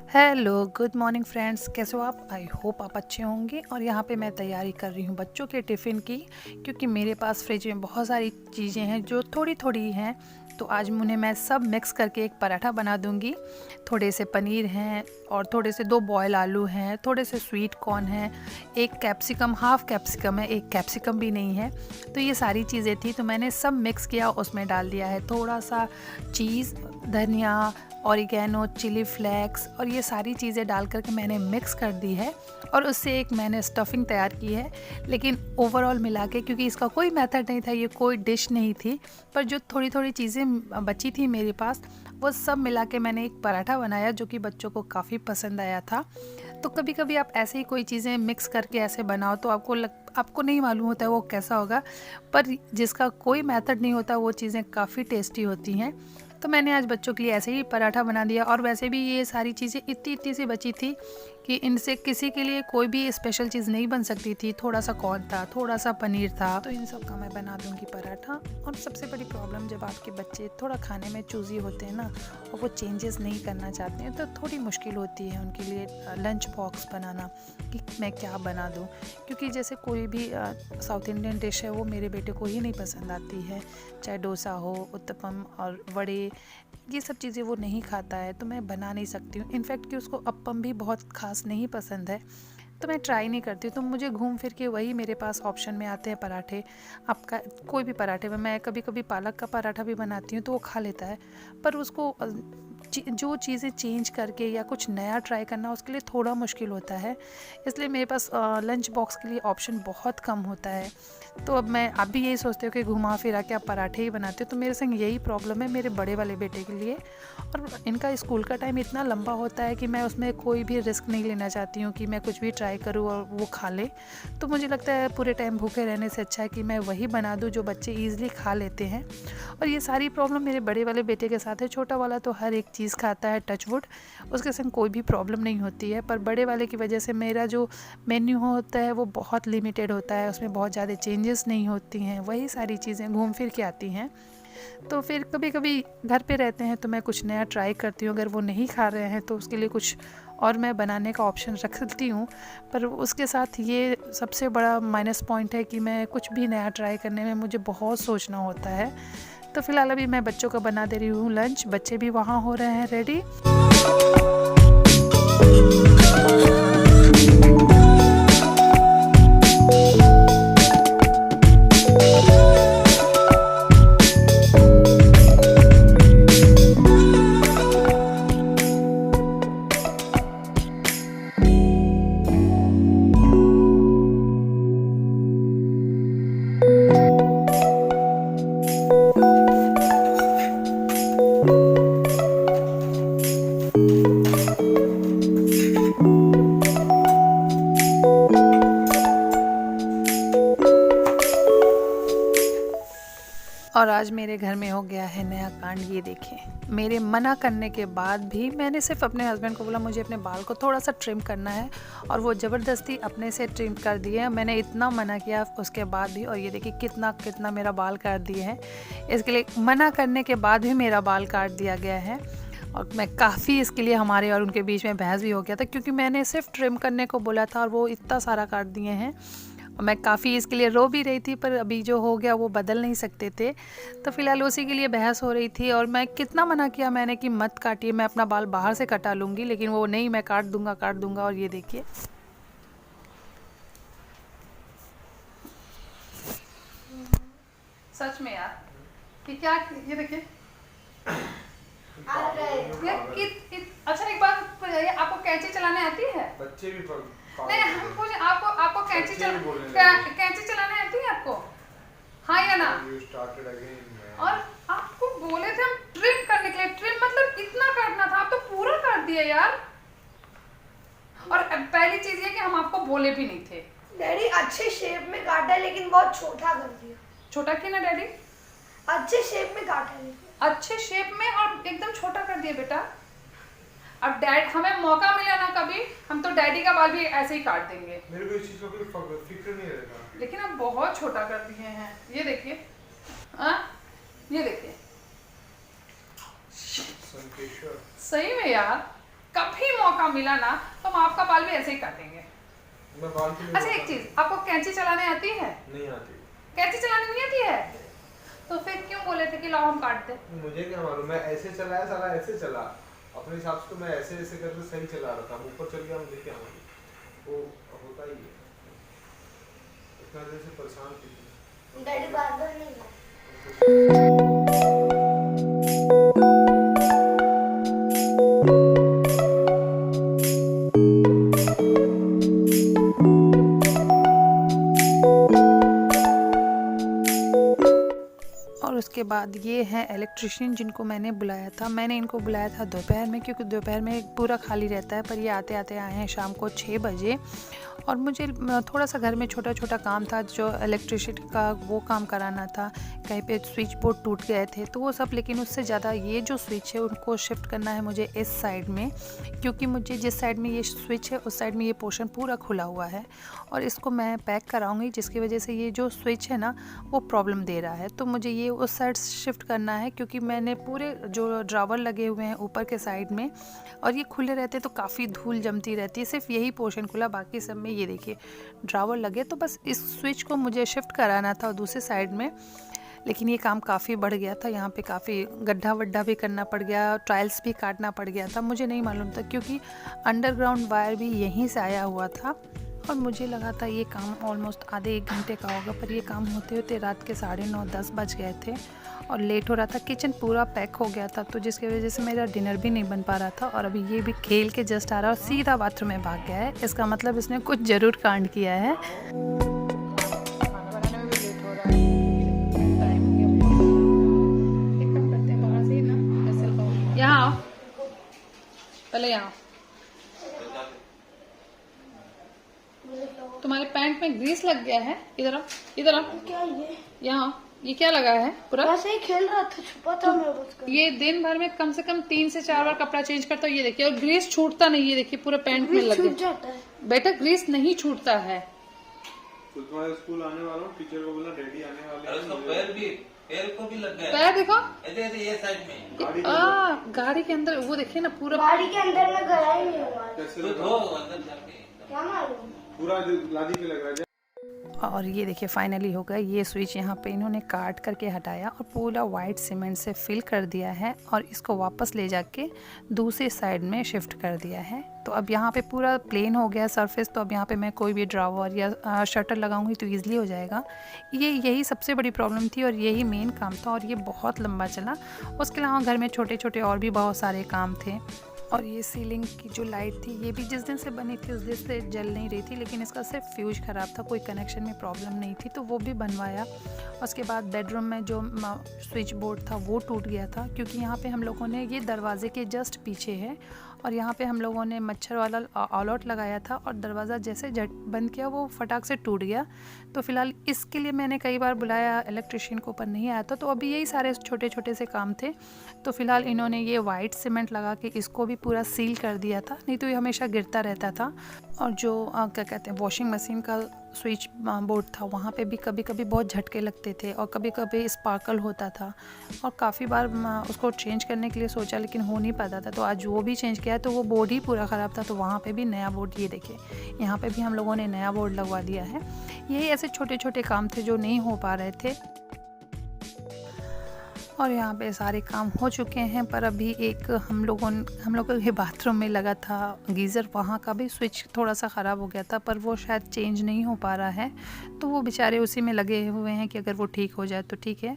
Hello good morning friends, कैसे हो आप? आई होप आप अच्छे होंगे। और यहाँ पे मैं तैयारी कर रही हूँ बच्चों के टिफ़िन की, क्योंकि मेरे पास फ्रिज में बहुत सारी चीज़ें हैं जो थोड़ी थोड़ी हैं। तो आज उन्हें मैं सब मिक्स करके एक पराठा बना दूँगी। थोड़े से पनीर हैं और थोड़े से 2 बॉयल आलू हैं, थोड़े से स्वीट कॉर्न हैं, एक कैप्सिकम, हाफ़ कैप्सिकम है, एक कैप्सिकम भी नहीं है। तो ये सारी चीज़ें थी, तो मैंने सब मिक्स किया, उसमें डाल दिया है थोड़ा सा चीज़, धनिया, ऑरिगेनो, चिली फ्लेक्स और ये सारी चीज़ें डाल कर के मैंने मिक्स कर दी है। और उससे एक मैंने स्टफिंग तैयार की है। लेकिन ओवरऑल मिला के, क्योंकि इसका कोई मेथड नहीं था, ये कोई डिश नहीं थी, पर जो थोड़ी थोड़ी चीज़ें बची थी मेरे पास, वो सब मिला के मैंने एक पराठा बनाया जो कि बच्चों को काफ़ी पसंद आया था। तो कभी कभी आप ऐसे ही कोई चीज़ें मिक्स करके ऐसे बनाओ तो आपको नहीं मालूम होता है वो कैसा होगा, पर जिसका कोई मेथड नहीं होता वो चीज़ें काफ़ी टेस्टी होती हैं। तो मैंने आज बच्चों के लिए ऐसे ही पराठा बना दिया। और वैसे भी ये सारी चीज़ें इतनी इतनी सी बची थी कि इनसे किसी के लिए कोई भी स्पेशल चीज़ नहीं बन सकती थी। थोड़ा सा कॉर्न था, थोड़ा सा पनीर था, तो इन सब का मैं बना दूंगी पराठा। और सबसे बड़ी प्रॉब्लम, जब आपके बच्चे थोड़ा खाने में चूज़ी होते हैं ना, और वो चेंजेस नहीं करना चाहते हैं, तो थोड़ी मुश्किल होती है उनके लिए लंच बॉक्स बनाना कि मैं क्या बना दूँ। क्योंकि जैसे कोई भी साउथ इंडियन डिश है वो मेरे बेटे को ही नहीं पसंद आती है, चाहे डोसा हो, उत्तपम और वड़े, ये सब चीज़ें वो नहीं खाता है, तो मैं बना नहीं सकती हूँ। इनफैक्ट कि उसको अप्पम भी बहुत ख़ास नहीं पसंद है, तो मैं ट्राई नहीं करती। तो मुझे घूम फिर के वही मेरे पास ऑप्शन में आते हैं पराठे। आपका कोई भी पराठे में, मैं कभी कभी पालक का पराठा भी बनाती हूँ तो वो खा लेता है, पर उसको जो चीज़ें चेंज करके या कुछ नया ट्राई करना उसके लिए थोड़ा मुश्किल होता है। इसलिए मेरे पास लंच बॉक्स के लिए ऑप्शन बहुत कम होता है। तो अब मैं आप भी यही सोचते हो कि घुमा फिरा के आप पराठे ही बनाते हो, तो मेरे संग यही प्रॉब्लम है मेरे बड़े वाले बेटे के लिए। और इनका स्कूल का टाइम इतना लंबा होता है कि मैं उसमें कोई भी रिस्क नहीं लेना चाहती हूँ कि मैं कुछ भी ट्राई करूँ और वो खा ले। तो मुझे लगता है पूरे टाइम भूखे रहने से अच्छा है कि मैं वही बना दूँ जो बच्चे ईज़िली खा लेते हैं। और ये सारी प्रॉब्लम मेरे बड़े वाले बेटे के साथ है। छोटा वाला तो हर एक चीज़ खाता है, टच वुड, उसके संग कोई भी प्रॉब्लम नहीं होती है। पर बड़े वाले की वजह से मेरा जो मेन्यू होता है वो बहुत लिमिटेड होता है, उसमें बहुत ज़्यादा चेंजेस नहीं होती हैं, वही सारी चीज़ें घूम फिर के आती हैं। तो फिर कभी कभी घर पे रहते हैं तो मैं कुछ नया ट्राई करती हूँ। अगर वो नहीं खा रहे हैं तो उसके लिए कुछ और मैं बनाने का ऑप्शन रखती हूँ। पर उसके साथ ये सबसे बड़ा माइनस पॉइंट है कि मैं कुछ भी नया ट्राई करने में मुझे बहुत सोचना होता है। तो फिलहाल अभी मैं बच्चों का बना दे रही हूँ लंच, बच्चे भी वहाँ हो रहे हैं रेडी। और आज मेरे घर में हो गया है नया कांड। ये देखें, मेरे मना करने के बाद भी मैंने सिर्फ अपने हस्बैंड को बोला मुझे अपने बाल को थोड़ा सा ट्रिम करना है, और वो ज़बरदस्ती अपने से ट्रिम कर दिए। मैंने इतना मना किया उसके बाद भी, और ये देखिए कितना कितना मेरा बाल काट दिए हैं। इसके लिए मना करने के बाद भी मेरा बाल काट दिया गया है। और मैं काफ़ी इसके लिए हमारे और उनके बीच में बहस भी हो गया था, क्योंकि मैंने सिर्फ ट्रिम करने को बोला था और वो इतना सारा काट दिए हैं। मैं काफ़ी इसके लिए रो भी रही थी, पर अभी जो हो गया वो बदल नहीं सकते थे। तो फिलहाल उसी के लिए बहस हो रही थी। और मैं कितना मना किया मैंने कि मत काटिए, मैं अपना बाल बाहर से कटा लूँगी, लेकिन वो नहीं, मैं काट दूँगा काट दूँगा। और ये देखिए, सच में यार कि क्या, ये देखिए अच्छा एक बात बताइए, आपको कैंची चलाने आती है? बच्चे भी नहीं, हम पूछ आपको कैंची चलाने आती है आपको? हाँ या ना? और आपको बोले थे हम ट्रिम करने के लिए, ट्रिम मतलब इतना काटना था, आप तो पूरा काट दिया यार। और पहली चीज ये कि हम आपको बोले भी नहीं थे। डैडी अच्छे शेप में काटा है लेकिन बहुत छोटा कर दिया। छोटा क्यों ना डैडी? अच्छे शेप में काटा है, अच्छे शेप में और एकदम छोटा कर दिया बेटा। अब डैड, हमें मौका मिला ना कभी, हम तो डैडी का बाल भी ऐसे ही काट देंगे। मेरे को इस चीज का कोई फिक्र नहीं रहता, लेकिन अब बहुत छोटा कर दिए हैं। ये देखिए, ये देखिए, सही में यार कभी मौका मिला ना तो हम आपका बाल भी ऐसे ही काटेंगे। मैं बाल के लिए अच्छा एक चीज, आपको कैंची चलाने आती है? नहीं आती। कैंची चलाने नहीं आती है? तो फिर क्यों बोले थे कि लाओ हम काट दे? मुझे क्या मालूम, मैं ऐसे चलाया, साला ऐसे चला अपने हिसाब से, तो मैं ऐसे ऐसे करके सही चला रहा था, ऊपर चल गया, मुझे क्या मालूम। वो होता ही है, इतना देर से परेशान थी। डैडी बार्बर नहीं है। और उसके बाद ये हैं इलेक्ट्रिशियन जिनको मैंने बुलाया था। मैंने इनको बुलाया था दोपहर में, क्योंकि दोपहर में पूरा खाली रहता है, पर ये आते आते आए हैं शाम को 6 बजे। और मुझे थोड़ा सा घर में छोटा छोटा काम था जो इलेक्ट्रिसिटी का, वो काम कराना था। कहीं पे स्विच बोर्ड टूट गए थे तो वो सब, लेकिन उससे ज़्यादा ये जो स्विच है उनको शिफ्ट करना है मुझे इस साइड में, क्योंकि मुझे जिस साइड में ये स्विच है उस साइड में ये पोर्शन पूरा खुला हुआ है और इसको मैं पैक कराऊंगी, जिसकी वजह से ये जो स्विच है ना वो प्रॉब्लम दे रहा है। तो मुझे ये उस साइड शिफ्ट करना है, क्योंकि मैंने पूरे जो ड्रावर लगे हुए हैं ऊपर के साइड में, और ये खुले रहते तो काफ़ी धूल जमती रहती है। सिर्फ यही पोर्शन खुला, बाकी सब में ये देखिए ड्रावर लगे। तो बस इस स्विच को मुझे शिफ्ट कराना था दूसरे साइड में, लेकिन ये काम काफ़ी बढ़ गया था। यहाँ पे काफ़ी गड्ढा वड्ढा भी करना पड़ गया, टाइल्स भी काटना पड़ गया था। मुझे नहीं मालूम था, क्योंकि अंडरग्राउंड वायर भी यहीं से आया हुआ था और मुझे लगा था ये काम ऑलमोस्ट आधे 1 घंटे का होगा, पर ये काम होते होते रात के 9:30-10 बज गए थे और लेट हो रहा था। किचन पूरा पैक हो गया था, तो जिसकी वजह से मेरा डिनर भी नहीं बन पा रहा था। और अभी ये भी खेल के जस्ट आ रहा है और सीधा बाथरूम में भाग गया है। इसका मतलब इसने कुछ ज़रूर कांड किया है। यहाँ आओ, पहले यहाँ। तुम्हारे पैंट में ग्रीस लग गया है। इधर आओ, इधर आओ। क्या ये? यहाँ ये क्या लगा है पूरा? वैसे ही खेल रहा था, छुपा था मैं उसका। ये दिन भर में कम से कम 3 से 4 बार कपड़ा चेंज करता हूँ। ये देखिए, और ग्रीस छूटता नहीं। ये देखिए पूरा पैंट में लग छूट गया। जाता है बेटा ग्रीस नहीं छूटता है। तो तुम्हारे स्कूल आने वाला हूँ, टीचर को बोला डैडी आने वाले हैं। उसका पैर को भी लग गया। पैर देखो, ऐसे ऐसे ये साइड में गाड़ी के अंदर वो देखिए ना पूरा। गाड़ी के अंदर में गया ही नहीं हुआ। कैसे तो लगा? धो अंदर जाके। क्या मालूम। पूरा लादी पे लग रहा है। और ये देखिए फाइनली हो गया। ये स्विच यहाँ पे इन्होंने काट करके हटाया और पूरा वाइट सीमेंट से फिल कर दिया है और इसको वापस ले जाके दूसरे साइड में शिफ्ट कर दिया है। तो अब यहाँ पे पूरा प्लेन हो गया सरफेस। तो अब यहाँ पे मैं कोई भी ड्रावर या शटर लगाऊंगी तो ईजिली हो जाएगा। यही सबसे बड़ी प्रॉब्लम थी और यही मेन काम था और ये बहुत लंबा चला। उसके अलावा घर में छोटे छोटे और भी बहुत सारे काम थे। और ये सीलिंग की जो लाइट थी ये भी जिस दिन से बनी थी उस दिन से जल नहीं रही थी, लेकिन इसका सिर्फ फ्यूज ख़राब था, कोई कनेक्शन में प्रॉब्लम नहीं थी, तो वो भी बनवाया। उसके बाद बेडरूम में जो स्विच बोर्ड था वो टूट गया था, क्योंकि यहाँ पे हम लोगों ने, ये दरवाजे के जस्ट पीछे है और यहाँ पे हम लोगों ने मच्छर वाला ऑल आउट लगाया था और दरवाज़ा जैसे झट बंद किया वो फटाक से टूट गया। तो फिलहाल इसके लिए मैंने कई बार बुलाया इलेक्ट्रिशियन को, पर नहीं आया था। तो अभी यही सारे छोटे छोटे से काम थे। तो फिलहाल इन्होंने ये वाइट सीमेंट लगा के इसको भी पूरा सील कर दिया था, नहीं तो ये हमेशा गिरता रहता था। और जो क्या कहते हैं वॉशिंग मशीन का स्विच बोर्ड था वहाँ पे भी कभी कभी बहुत झटके लगते थे और कभी कभी स्पार्कल होता था और काफ़ी बार उसको चेंज करने के लिए सोचा लेकिन हो नहीं पाता था। तो आज वो भी चेंज किया तो वो बोर्ड ही पूरा ख़राब था, तो वहाँ पे भी नया बोर्ड, ये देखिए यहाँ पे भी हम लोगों ने नया बोर्ड लगवा दिया है। यही ऐसे छोटे छोटे काम थे जो नहीं हो पा रहे थे और यहाँ पे सारे काम हो चुके हैं। पर अभी एक हम लोगों के बाथरूम में लगा था गीज़र, वहाँ का भी स्विच थोड़ा सा ख़राब हो गया था, पर वो शायद चेंज नहीं हो पा रहा है। तो वो बेचारे उसी में लगे हुए हैं कि अगर वो ठीक हो जाए तो ठीक है।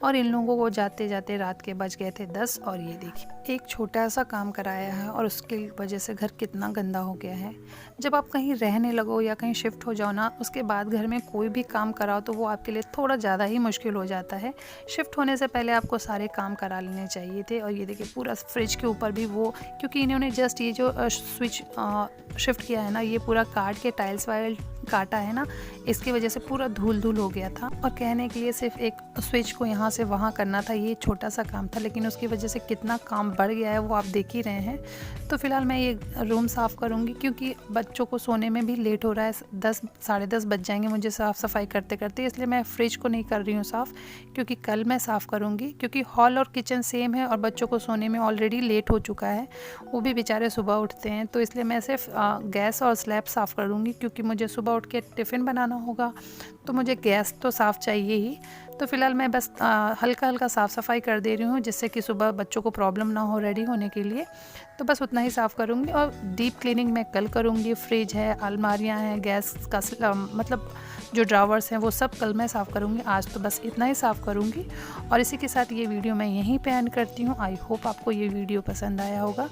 और इन लोगों को जाते जाते रात के बज गए थे 10। और ये देखिए एक छोटा सा काम कराया है और उसकी वजह से घर कितना गंदा हो गया है। जब आप कहीं रहने लगो या कहीं शिफ्ट हो जाओ ना, उसके बाद घर में कोई भी काम कराओ तो वो आपके लिए थोड़ा ज़्यादा ही मुश्किल हो जाता है। शिफ्ट होने से पहले आपको सारे काम करा लेने चाहिए थे। और ये देखिए पूरा फ्रिज के ऊपर भी वो, क्योंकि इन्होंने जस्ट ये जो स्विच शिफ्ट किया है ना, ये पूरा काट के टाइल्स वाइल्स काटा है ना, इसकी वजह से पूरा धूल धूल हो गया था। और कहने के लिए सिर्फ एक स्विच को यहाँ से वहाँ करना था, ये छोटा सा काम था, लेकिन उसकी वजह से कितना काम बढ़ गया है वो आप देख ही रहे हैं। तो फ़िलहाल मैं ये रूम साफ़ करूँगी क्योंकि बच्चों को सोने में भी लेट हो रहा है, 10 साढ़े 10 बज जाएंगे मुझे साफ़ सफाई करते करते, इसलिए मैं फ्रिज को नहीं कर रही हूँ साफ़, क्योंकि कल मैं साफ़ करूँगी। क्योंकि हॉल और किचन सेम है और बच्चों को सोने में ऑलरेडी लेट हो चुका है, वो भी बेचारे सुबह उठते हैं, तो इसलिए मैं सिर्फ गैस और स्लैब साफ़ करूँगी क्योंकि मुझे सुबह उठ के टिफ़िन बनाना होगा, तो मुझे गैस तो साफ़ चाहिए ही। तो फ़िलहाल मैं बस हल्का हल्का साफ़ सफाई कर दे रही हूँ जिससे कि सुबह बच्चों को प्रॉब्लम ना हो रेडी होने के लिए। तो बस उतना ही साफ़ करूँगी और डीप क्लीनिंग मैं कल करूँगी। फ्रिज है, अलमारियाँ हैं, गैस का मतलब जो ड्रावर्स हैं वो सब कल मैं साफ़ करूँगी। आज तो बस इतना ही साफ़ करूँगी और इसी के साथ ये वीडियो मैं यहीं पे एंड करती हूँ। आई होप आपको ये वीडियो पसंद आया होगा।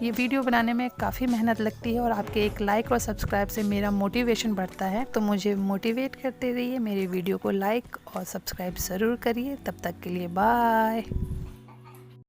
ये वीडियो बनाने में काफ़ी मेहनत लगती है और आपके एक लाइक और सब्सक्राइब से मेरा मोटिवेशन बढ़ता है, तो मुझे मोटिवेट करते रहिए। मेरे वीडियो को लाइक और सब्सक्राइब ज़रूर करिए। तब तक के लिए बाय।